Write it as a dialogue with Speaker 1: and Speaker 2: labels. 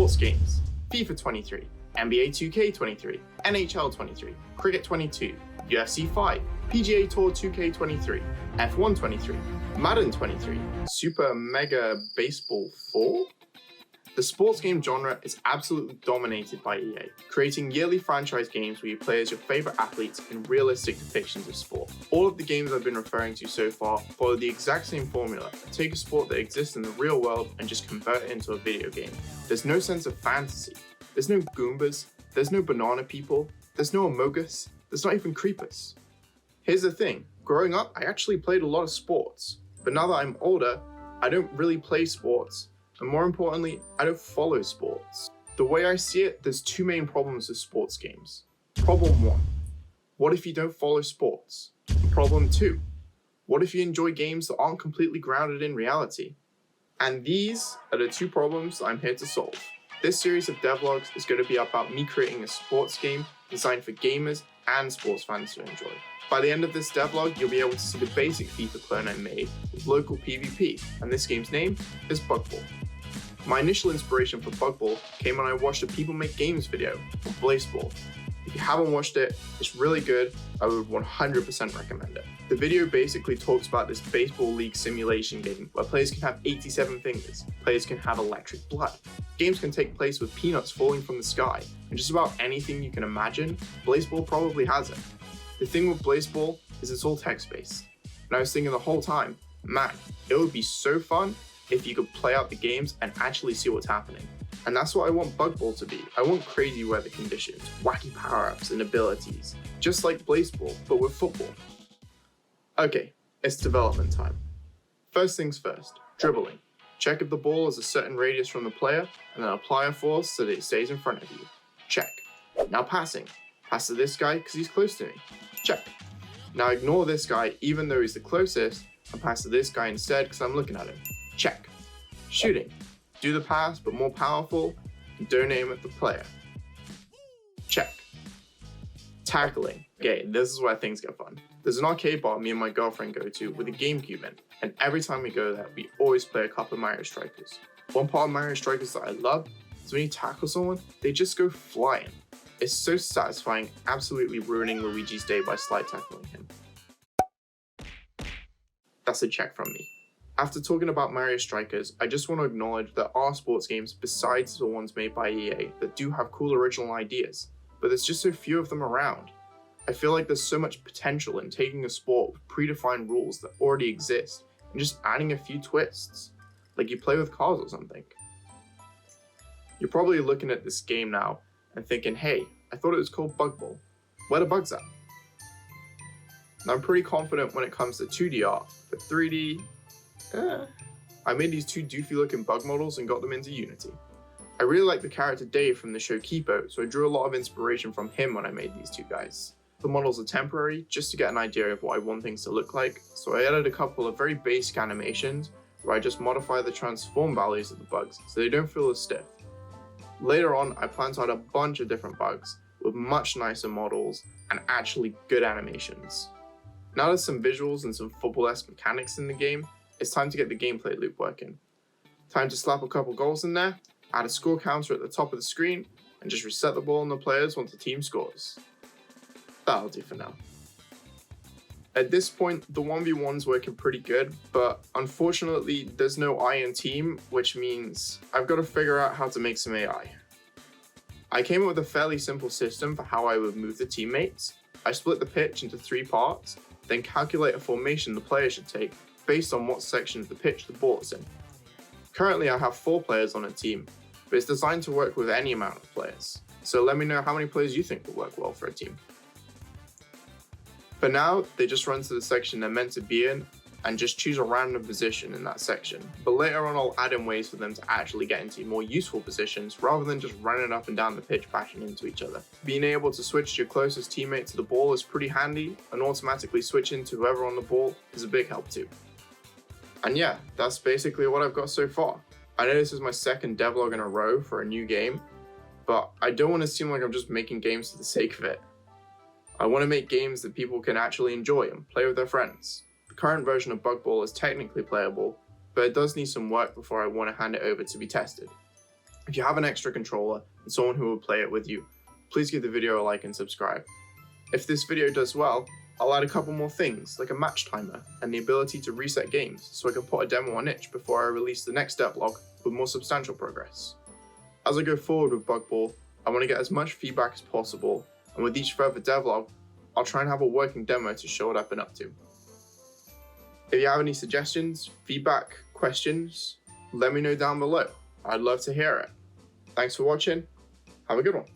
Speaker 1: sports games: FIFA 23, NBA 2K23, NHL 23, Cricket 22, UFC 5, PGA Tour 2K23, F1 23, Madden 23, Super Mega Baseball 4? The sports game genre is absolutely dominated by EA, creating yearly franchise games where you play as your favorite athletes in realistic depictions of sport. All of the games I've been referring to so far follow the exact same formula: take a sport that exists in the real world and just convert it into a video game. There's no sense of fantasy. There's no Goombas. There's no banana people. There's no Amogus. There's not even creepers. Here's the thing: growing up, I actually played a lot of sports, but now that I'm older, I don't really play sports. And more importantly, I don't follow sports. The way I see it, there's two main problems with sports games. Problem 1, what if you don't follow sports? And problem 2, what if you enjoy games that aren't completely grounded in reality? And these are the two problems I'm here to solve. This series of devlogs is going to be about me creating a sports game designed for gamers and sports fans to enjoy. By the end of this devlog, you'll be able to see the basic FIFA clone I made with local PvP, and this game's name is Bug Ball. My initial inspiration for Bug Ball came when I watched a People Make Games video on Baseball. If you haven't watched it, it's really good. I would 100% recommend it. The video basically talks about this baseball league simulation game where players can have 87 fingers, players can have electric blood. Games can take place with peanuts falling from the sky, and just about anything you can imagine, Baseball probably has it. The thing with Baseball is it's all text-based, and I was thinking the whole time, man, it would be so fun if you could play out the games and actually see what's happening. And that's what I want Bug Ball to be. I want crazy weather conditions, wacky power-ups and abilities, just like Baseball, but with football. Okay, it's development time. First things first, dribbling. Check if the ball is a certain radius from the player, and then apply a force so that it stays in front of you. Check. Now passing. Pass to this guy because he's close to me. Check. Now ignore this guy even though he's the closest, and pass to this guy instead because I'm looking at him. Check. Shooting. Do the pass but more powerful, and don't aim at the player. Check. Tackling. Okay, this is where things get fun. There's an arcade bar me and my girlfriend go to with a GameCube in, and every time we go there, we always play a couple of Mario Strikers. One part of Mario Strikers that I love is when you tackle someone, they just go flying. It's so satisfying, absolutely ruining Luigi's day by slide tackling him. That's a check from me. After talking about Mario Strikers, I just want to acknowledge there are sports games besides the ones made by EA that do have cool original ideas, but there's just so few of them around. I feel like there's so much potential in taking a sport with predefined rules that already exist and just adding a few twists, like you play with cars or something. You're probably looking at this game now and thinking, hey, I thought it was called Bug Ball. Where the bugs at? And I'm pretty confident when it comes to 2D art, but 3D, I made these two doofy looking bug models and got them into Unity. I really like the character Dave from the show Kipo, so I drew a lot of inspiration from him when I made these two guys. The models are temporary, just to get an idea of what I want things to look like, so I added a couple of very basic animations where I just modify the transform values of the bugs so they don't feel as stiff. Later on, I plan to add a bunch of different bugs with much nicer models and actually good animations. Now there's some visuals and some football-esque mechanics in the game, it's time to get the gameplay loop working. Time to slap a couple goals in there, add a score counter at the top of the screen, and just reset the ball on the players once the team scores. That'll do for now. At this point, the 1v1's working pretty good, but unfortunately there's no I in team, which means I've got to figure out how to make some AI. I came up with a fairly simple system for how I would move the teammates. I split the pitch into 3 parts, then calculate a formation the player should take based on what section of the pitch the ball is in. Currently I have 4 players on a team, but it's designed to work with any amount of players. So let me know how many players you think will work well for a team. For now, they just run to the section they're meant to be in and just choose a random position in that section. But later on I'll add in ways for them to actually get into more useful positions rather than just running up and down the pitch bashing into each other. Being able to switch your closest teammate to the ball is pretty handy, and automatically switching to whoever on the ball is a big help too. And yeah, that's basically what I've got so far. I know this is my second devlog in a row for a new game, but I don't want to seem like I'm just making games for the sake of it. I want to make games that people can actually enjoy and play with their friends. The current version of Bug Ball is technically playable, but it does need some work before I want to hand it over to be tested. If you have an extra controller and someone who will play it with you, please give the video a like and subscribe. If this video does well, I'll add a couple more things like a match timer and the ability to reset games so I can put a demo on itch before I release the next devlog with more substantial progress. As I go forward with Bug Ball, I want to get as much feedback as possible, and with each further devlog, I'll try and have a working demo to show what I've been up to. If you have any suggestions, feedback, questions, let me know down below. I'd love to hear it. Thanks for watching. Have a good one.